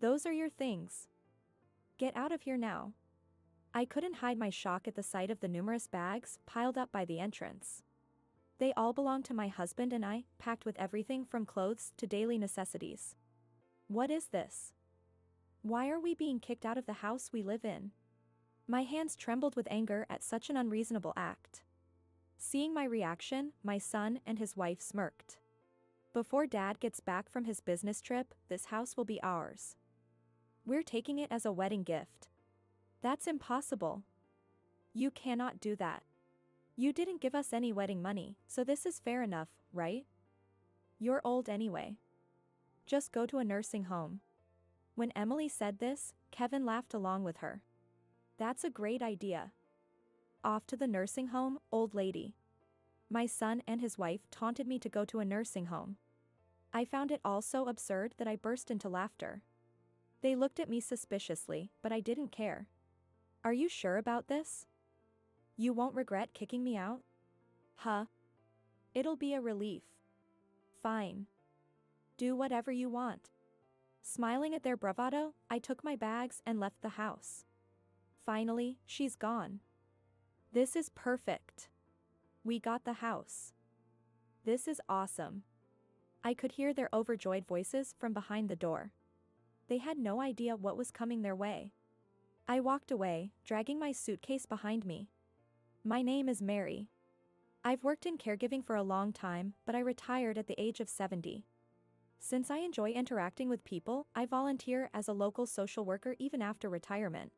Those are your things. Get out of here now. I couldn't hide my shock at the sight of the numerous bags piled up by the entrance. They all belonged to my husband and I, packed with everything from clothes to daily necessities. What is this? Why are we being kicked out of the house we live in? My hands trembled with anger at such an unreasonable act. Seeing my reaction, my son and his wife smirked. Before Dad gets back from his business trip, this house will be ours. We're taking it as a wedding gift. That's impossible. You cannot do that. You didn't give us any wedding money, so this is fair enough, right? You're old anyway. Just go to a nursing home. When Emily said this, Kevin laughed along with her. That's a great idea. Off to the nursing home, old lady. My son and his wife taunted me to go to a nursing home. I found it all so absurd that I burst into laughter. They looked at me suspiciously, but I didn't care. Are you sure about this? You won't regret kicking me out? Huh? It'll be a relief. Fine. Do whatever you want. Smiling at their bravado, I took my bags and left the house. Finally, she's gone. This is perfect. We got the house. This is awesome. I could hear their overjoyed voices from behind the door. They had no idea what was coming their way. I walked away, dragging my suitcase behind me. My name is Mary. I've worked in caregiving for a long time, but I retired at the age of 70. Since I enjoy interacting with people, I volunteer as a local social worker even after retirement.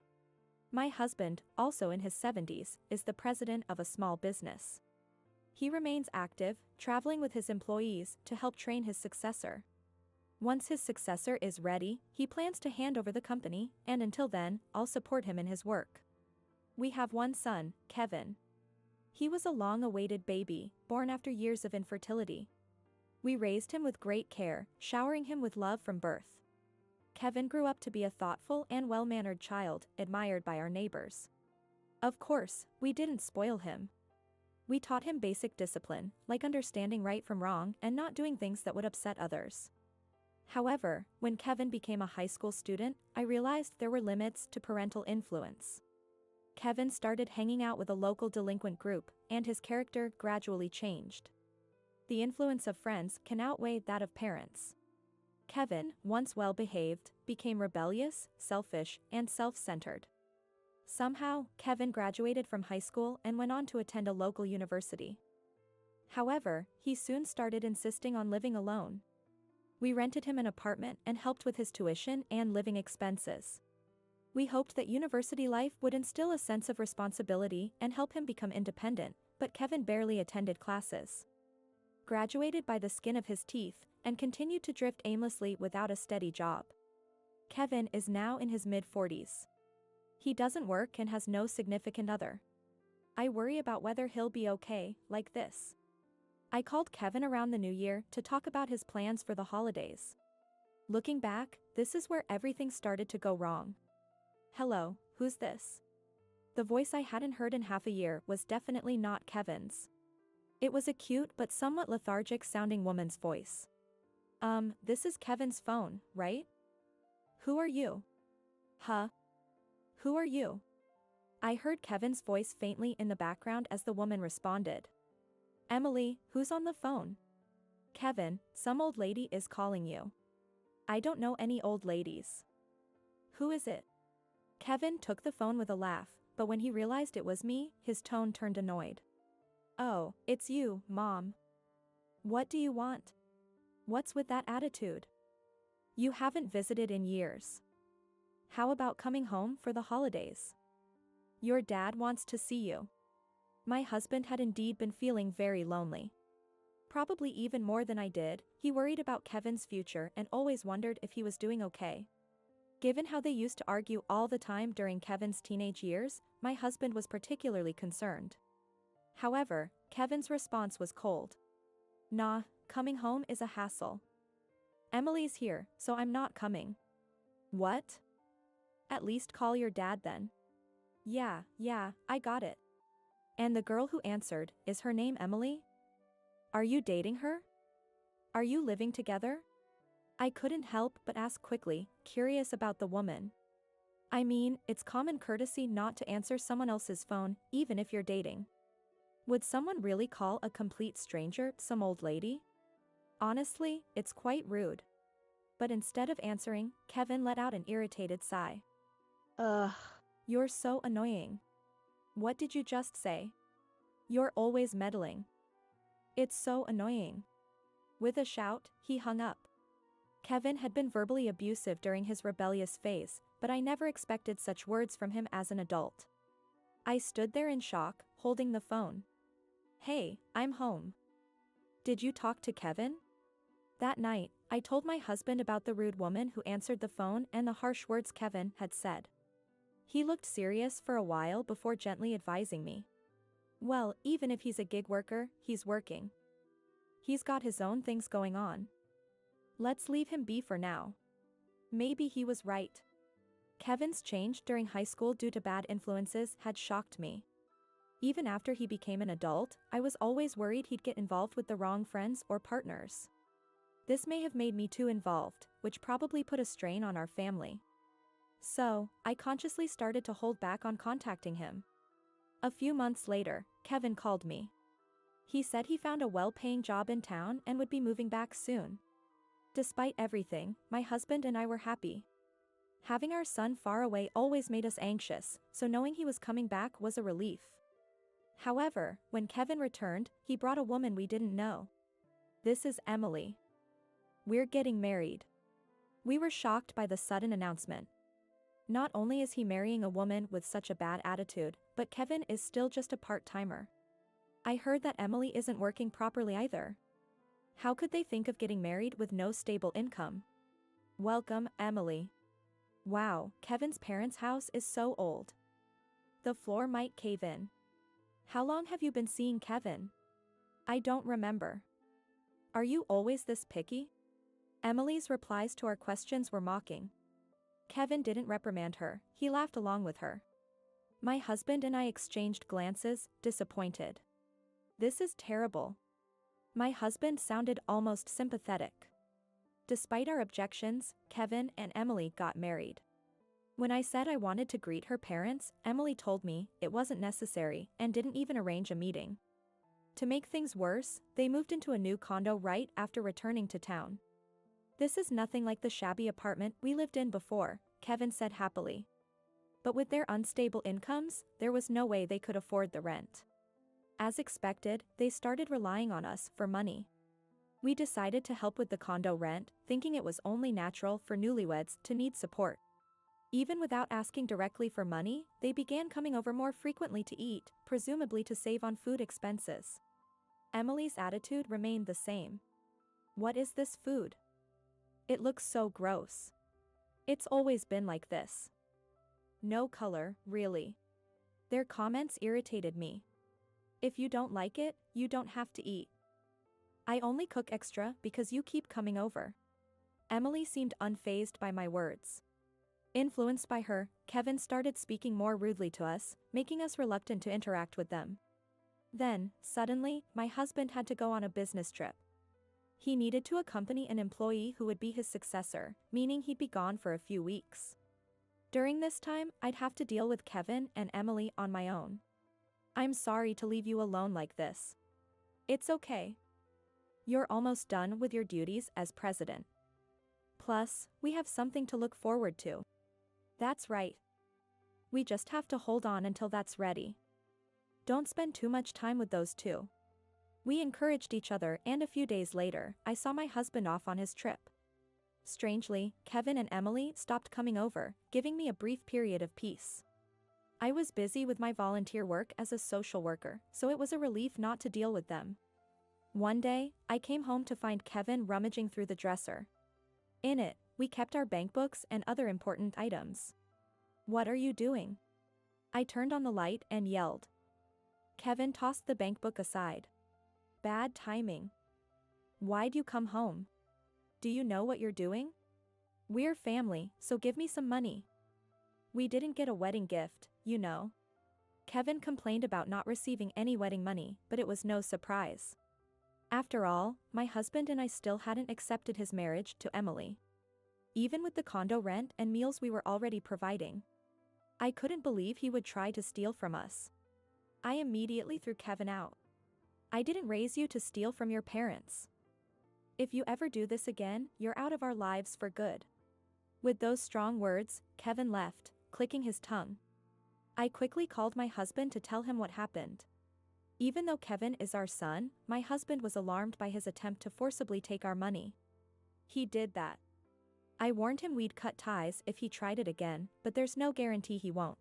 My husband, also in his 70s, is the president of a small business. He remains active, traveling with his employees to help train his successor. Once his successor is ready, he plans to hand over the company, and until then, I'll support him in his work. We have one son, Kevin. He was a long-awaited baby, born after years of infertility. We raised him with great care, showering him with love from birth. Kevin grew up to be a thoughtful and well-mannered child, admired by our neighbors. Of course, we didn't spoil him. We taught him basic discipline, like understanding right from wrong and not doing things that would upset others. However, when Kevin became a high school student, I realized there were limits to parental influence. Kevin started hanging out with a local delinquent group, and his character gradually changed. The influence of friends can outweigh that of parents. Kevin, once well-behaved, became rebellious, selfish, and self-centered. Somehow, Kevin graduated from high school and went on to attend a local university. However, he soon started insisting on living alone. We rented him an apartment and helped with his tuition and living expenses. We hoped that university life would instill a sense of responsibility and help him become independent, but Kevin barely attended classes. Graduated by the skin of his teeth, and continued to drift aimlessly without a steady job. Kevin is now in his mid-40s. He doesn't work and has no significant other. I worry about whether he'll be okay, like this. I called Kevin around the new year to talk about his plans for the holidays. Looking back, this is where everything started to go wrong. Hello, who's this? The voice I hadn't heard in half a year was definitely not Kevin's. It was a cute but somewhat lethargic-sounding woman's voice. This is Kevin's phone, right? Who are you? Huh? Who are you? I heard Kevin's voice faintly in the background as the woman responded. Emily, who's on the phone? Kevin, some old lady is calling you. I don't know any old ladies. Who is it? Kevin took the phone with a laugh, but when he realized it was me, his tone turned annoyed. Oh, it's you, Mom. What do you want? What's with that attitude? You haven't visited in years. How about coming home for the holidays? Your dad wants to see you. My husband had indeed been feeling very lonely. Probably even more than I did, he worried about Kevin's future and always wondered if he was doing okay. Given how they used to argue all the time during Kevin's teenage years, my husband was particularly concerned. However, Kevin's response was cold. Nah, coming home is a hassle. Emily's here, so I'm not coming. What? At least call your dad then. Yeah, I got it. And the girl who answered, is her name Emily? Are you dating her? Are you living together? I couldn't help but ask quickly, curious about the woman. I mean, it's common courtesy not to answer someone else's phone, even if you're dating. Would someone really call a complete stranger some old lady? Honestly, it's quite rude. But instead of answering, Kevin let out an irritated sigh. Ugh. You're so annoying. What did you just say? You're always meddling. It's so annoying. With a shout, he hung up. Kevin had been verbally abusive during his rebellious phase, but I never expected such words from him as an adult. I stood there in shock, holding the phone. Hey, I'm home. Did you talk to Kevin? That night, I told my husband about the rude woman who answered the phone and the harsh words Kevin had said. He looked serious for a while before gently advising me. Well, even if he's a gig worker, he's working. He's got his own things going on. Let's leave him be for now. Maybe he was right. Kevin's change during high school due to bad influences had shocked me. Even after he became an adult, I was always worried he'd get involved with the wrong friends or partners. This may have made me too involved, which probably put a strain on our family. So, I consciously started to hold back on contacting him. A few months later, Kevin called me. He said he found a well-paying job in town and would be moving back soon. Despite everything, my husband and I were happy. Having our son far away always made us anxious, so knowing he was coming back was a relief. However, when Kevin returned, he brought a woman we didn't know. This is Emily. We're getting married. We were shocked by the sudden announcement. Not only is he marrying a woman with such a bad attitude, but Kevin is still just a part-timer. I heard that Emily isn't working properly either. How could they think of getting married with no stable income? Welcome, Emily. Wow, Kevin's parents' house is so old. The floor might cave in. How long have you been seeing Kevin? I don't remember. Are you always this picky? Emily's replies to our questions were mocking. Kevin didn't reprimand her, he laughed along with her. My husband and I exchanged glances, disappointed. This is terrible. My husband sounded almost sympathetic. Despite our objections, Kevin and Emily got married. When I said I wanted to greet her parents, Emily told me it wasn't necessary and didn't even arrange a meeting. To make things worse, they moved into a new condo right after returning to town. This is nothing like the shabby apartment we lived in before, Kevin said happily. But with their unstable incomes, there was no way they could afford the rent. As expected, they started relying on us for money. We decided to help with the condo rent, thinking it was only natural for newlyweds to need support. Even without asking directly for money, they began coming over more frequently to eat, presumably to save on food expenses. Emily's attitude remained the same. What is this food? It looks so gross. It's always been like this. No color, really. Their comments irritated me. If you don't like it, you don't have to eat. I only cook extra because you keep coming over. Emily seemed unfazed by my words. Influenced by her, Kevin started speaking more rudely to us, making us reluctant to interact with them. Then, suddenly, my husband had to go on a business trip. He needed to accompany an employee who would be his successor, meaning he'd be gone for a few weeks. During this time, I'd have to deal with Kevin and Emily on my own. I'm sorry to leave you alone like this. It's okay. You're almost done with your duties as president. Plus, we have something to look forward to. That's right. We just have to hold on until that's ready. Don't spend too much time with those two. We encouraged each other, and a few days later, I saw my husband off on his trip. Strangely, Kevin and Emily stopped coming over, giving me a brief period of peace. I was busy with my volunteer work as a social worker, so it was a relief not to deal with them. One day, I came home to find Kevin rummaging through the dresser. In it, we kept our bank books and other important items. What are you doing? I turned on the light and yelled. Kevin tossed the bank book aside. Bad timing. Why'd you come home? Do you know what you're doing? We're family, so give me some money. We didn't get a wedding gift, you know. Kevin complained about not receiving any wedding money, but it was no surprise. After all, my husband and I still hadn't accepted his marriage to Emily. Even with the condo rent and meals we were already providing. I couldn't believe he would try to steal from us. I immediately threw Kevin out. I didn't raise you to steal from your parents. If you ever do this again, you're out of our lives for good. With those strong words, Kevin left, clicking his tongue. I quickly called my husband to tell him what happened. Even though Kevin is our son, my husband was alarmed by his attempt to forcibly take our money. He did that. I warned him we'd cut ties if he tried it again, but there's no guarantee he won't.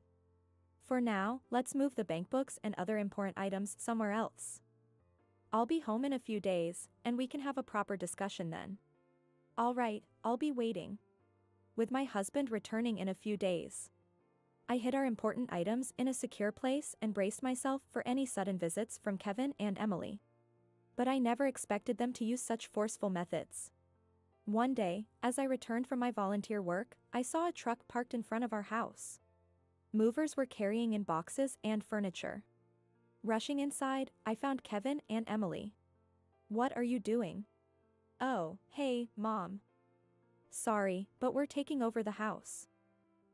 For now, let's move the bank books and other important items somewhere else. I'll be home in a few days, and we can have a proper discussion then. All right, I'll be waiting. With my husband returning in a few days, I hid our important items in a secure place and braced myself for any sudden visits from Kevin and Emily. But I never expected them to use such forceful methods. One day, as I returned from my volunteer work, I saw a truck parked in front of our house. Movers were carrying in boxes and furniture. Rushing inside, I found Kevin and Emily. "What are you doing?" "Oh, hey, Mom. Sorry, but we're taking over the house.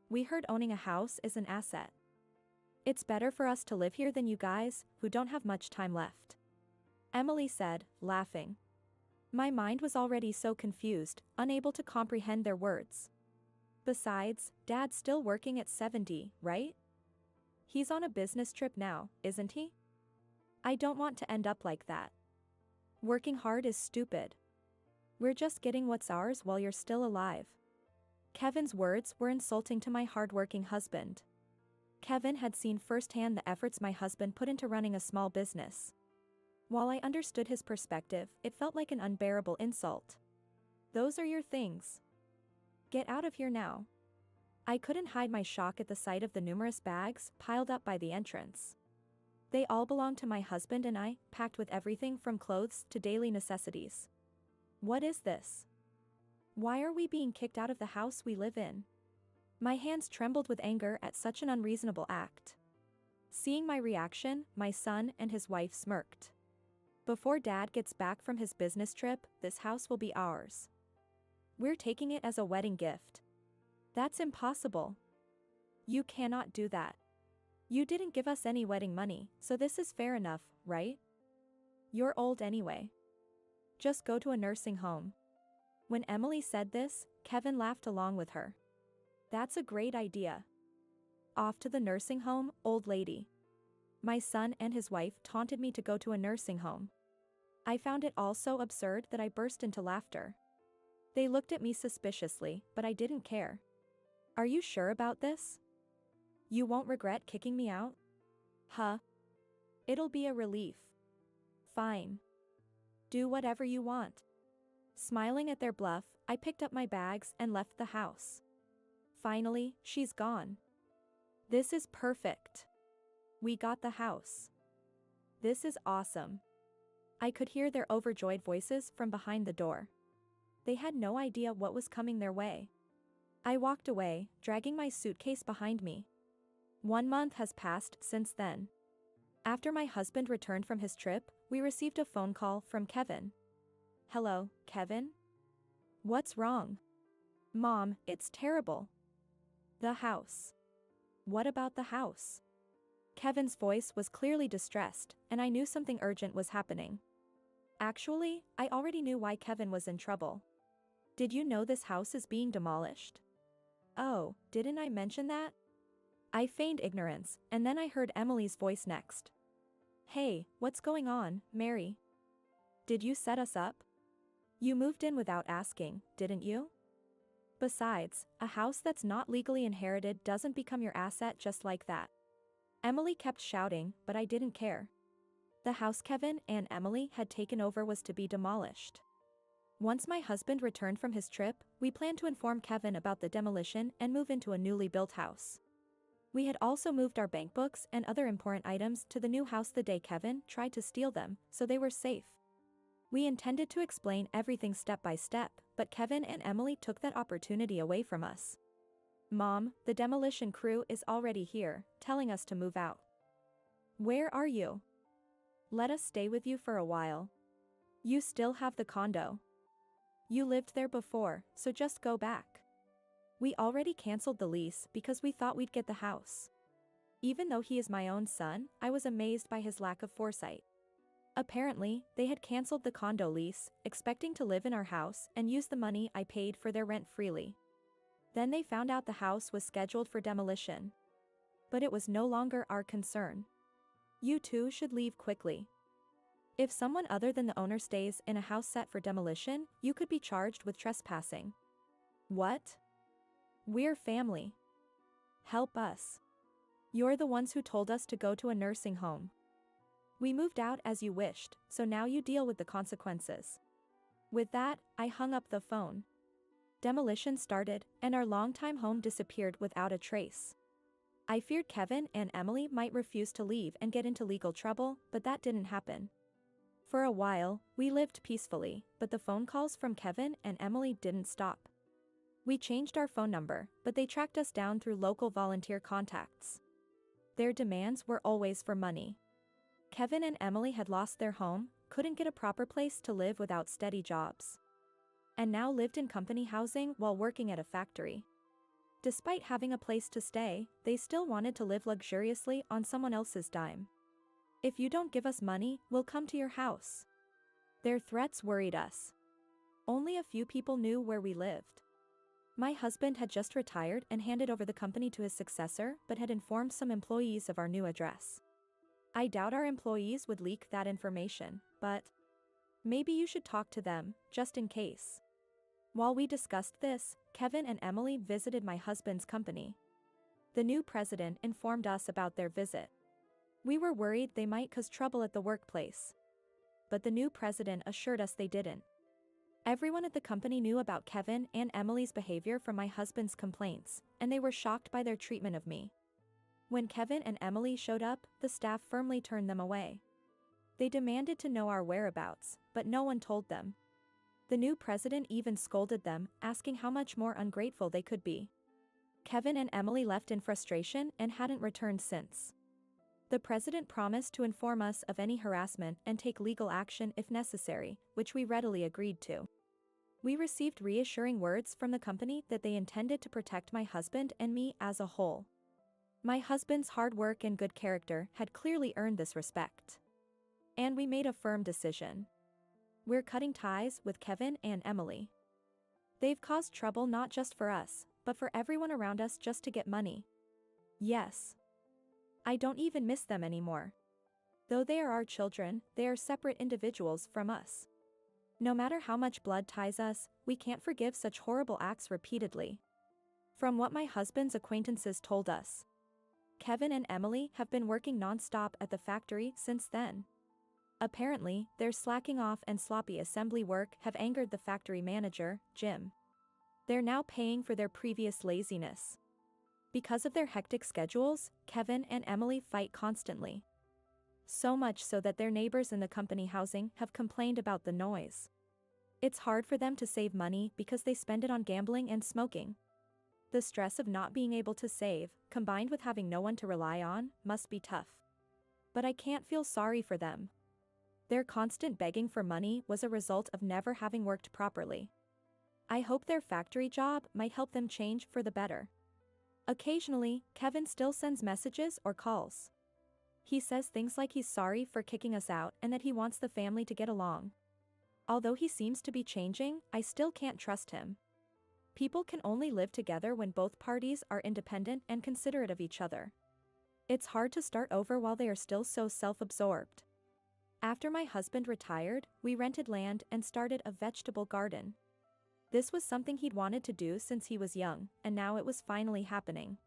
We heard owning a house is an asset. It's better for us to live here than you guys, who don't have much time left," Emily said, laughing. My mind was already so confused, unable to comprehend their words. Besides, Dad's still working at 70, right? He's on a business trip now, isn't he? I don't want to end up like that. Working hard is stupid. We're just getting what's ours while you're still alive. Kevin's words were insulting to my hardworking husband. Kevin had seen firsthand the efforts my husband put into running a small business. While I understood his perspective, it felt like an unbearable insult. "Those are your things. Get out of here now." I couldn't hide my shock at the sight of the numerous bags piled up by the entrance. They all belonged to my husband and I, packed with everything from clothes to daily necessities. What is this? Why are we being kicked out of the house we live in? My hands trembled with anger at such an unreasonable act. Seeing my reaction, my son and his wife smirked. "Before Dad gets back from his business trip, this house will be ours. We're taking it as a wedding gift." "That's impossible. You cannot do that. You didn't give us any wedding money, so this is fair enough, right? You're old anyway. Just go to a nursing home." When Emily said this, Kevin laughed along with her. "That's a great idea. Off to the nursing home, old lady." My son and his wife taunted me to go to a nursing home. I found it all so absurd that I burst into laughter. They looked at me suspiciously, but I didn't care. "Are you sure about this? You won't regret kicking me out?" "Huh? It'll be a relief." "Fine. Do whatever you want." Smiling at their bluff, I picked up my bags and left the house. Finally, she's gone. This is perfect. We got the house. This is awesome. I could hear their overjoyed voices from behind the door. They had no idea what was coming their way. I walked away, dragging my suitcase behind me. 1 month has passed since then. After my husband returned from his trip, we received a phone call from Kevin. "Hello, Kevin? What's wrong?" "Mom, it's terrible." "The house." "What about the house?" Kevin's voice was clearly distressed, and I knew something urgent was happening. Actually, I already knew why Kevin was in trouble. "Did you know this house is being demolished?" "Oh, didn't I mention that?" I feigned ignorance, and then I heard Emily's voice next. "Hey, what's going on, Mary? Did you set us up? You moved in without asking, didn't you? Besides, a house that's not legally inherited doesn't become your asset just like that." Emily kept shouting, but I didn't care. The house Kevin and Emily had taken over was to be demolished. Once my husband returned from his trip, we planned to inform Kevin about the demolition and move into a newly built house. We had also moved our bank books and other important items to the new house the day Kevin tried to steal them, so they were safe. We intended to explain everything step by step, but Kevin and Emily took that opportunity away from us. "Mom, the demolition crew is already here, telling us to move out." "Where are you? Let us stay with you for a while." You still have the condo. You lived there before, so just go back. We already canceled the lease because we thought we'd get the house. Even though he is my own son, I was amazed by his lack of foresight. Apparently, they had canceled the condo lease, expecting to live in our house and use the money I paid for their rent freely. Then they found out the house was scheduled for demolition. But it was no longer our concern. You two should leave quickly. If someone other than the owner stays in a house set for demolition, you could be charged with trespassing. What? We're family. Help us. You're the ones who told us to go to a nursing home. We moved out as you wished, so now you deal with the consequences. With that, I hung up the phone. Demolition started, and our longtime home disappeared without a trace. I feared Kevin and Emily might refuse to leave and get into legal trouble, but that didn't happen. For a while, we lived peacefully, but the phone calls from Kevin and Emily didn't stop. We changed our phone number, but they tracked us down through local volunteer contacts. Their demands were always for money. Kevin and Emily had lost their home, couldn't get a proper place to live without steady jobs, and now lived in company housing while working at a factory. Despite having a place to stay, they still wanted to live luxuriously on someone else's dime. If you don't give us money, we'll come to your house. Their threats worried us. Only a few people knew where we lived. My husband had just retired and handed over the company to his successor, but had informed some employees of our new address. I doubt our employees would leak that information, but maybe you should talk to them, just in case. While we discussed this, Kevin and Emily visited my husband's company. The new president informed us about their visit. We were worried they might cause trouble at the workplace. But the new president assured us they didn't. Everyone at the company knew about Kevin and Emily's behavior from my husband's complaints, and they were shocked by their treatment of me. When Kevin and Emily showed up, the staff firmly turned them away. They demanded to know our whereabouts, but no one told them. The new president even scolded them, asking how much more ungrateful they could be. Kevin and Emily left in frustration and hadn't returned since. The president promised to inform us of any harassment and take legal action if necessary, which we readily agreed to. We received reassuring words from the company that they intended to protect my husband and me as a whole. My husband's hard work and good character had clearly earned this respect. And we made a firm decision. We're cutting ties with Kevin and Emily. They've caused trouble not just for us, but for everyone around us just to get money. Yes. I don't even miss them anymore. Though they are our children, they are separate individuals from us. No matter how much blood ties us, we can't forgive such horrible acts repeatedly. From what my husband's acquaintances told us, Kevin and Emily have been working non-stop at the factory since then. Apparently, their slacking off and sloppy assembly work have angered the factory manager, Jim. They're now paying for their previous laziness. Because of their hectic schedules, Kevin and Emily fight constantly. So much so that their neighbors in the company housing have complained about the noise. It's hard for them to save money because they spend it on gambling and smoking. The stress of not being able to save, combined with having no one to rely on, must be tough. But I can't feel sorry for them. Their constant begging for money was a result of never having worked properly. I hope their factory job might help them change for the better. Occasionally, Kevin still sends messages or calls. He says things like he's sorry for kicking us out and that he wants the family to get along. Although he seems to be changing, I still can't trust him. People can only live together when both parties are independent and considerate of each other. It's hard to start over while they are still so self-absorbed. After my husband retired, we rented land and started a vegetable garden. This was something he'd wanted to do since he was young, and now it was finally happening.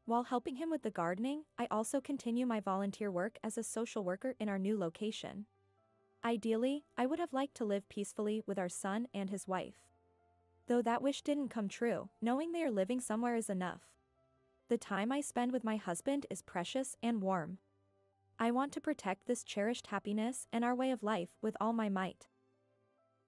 While helping him with the gardening, I also continue my volunteer work as a social worker in our new location. Ideally, I would have liked to live peacefully with our son and his wife. Though that wish didn't come true, knowing they are living somewhere is enough. The time I spend with my husband is precious and warm. I want to protect this cherished happiness and our way of life with all my might.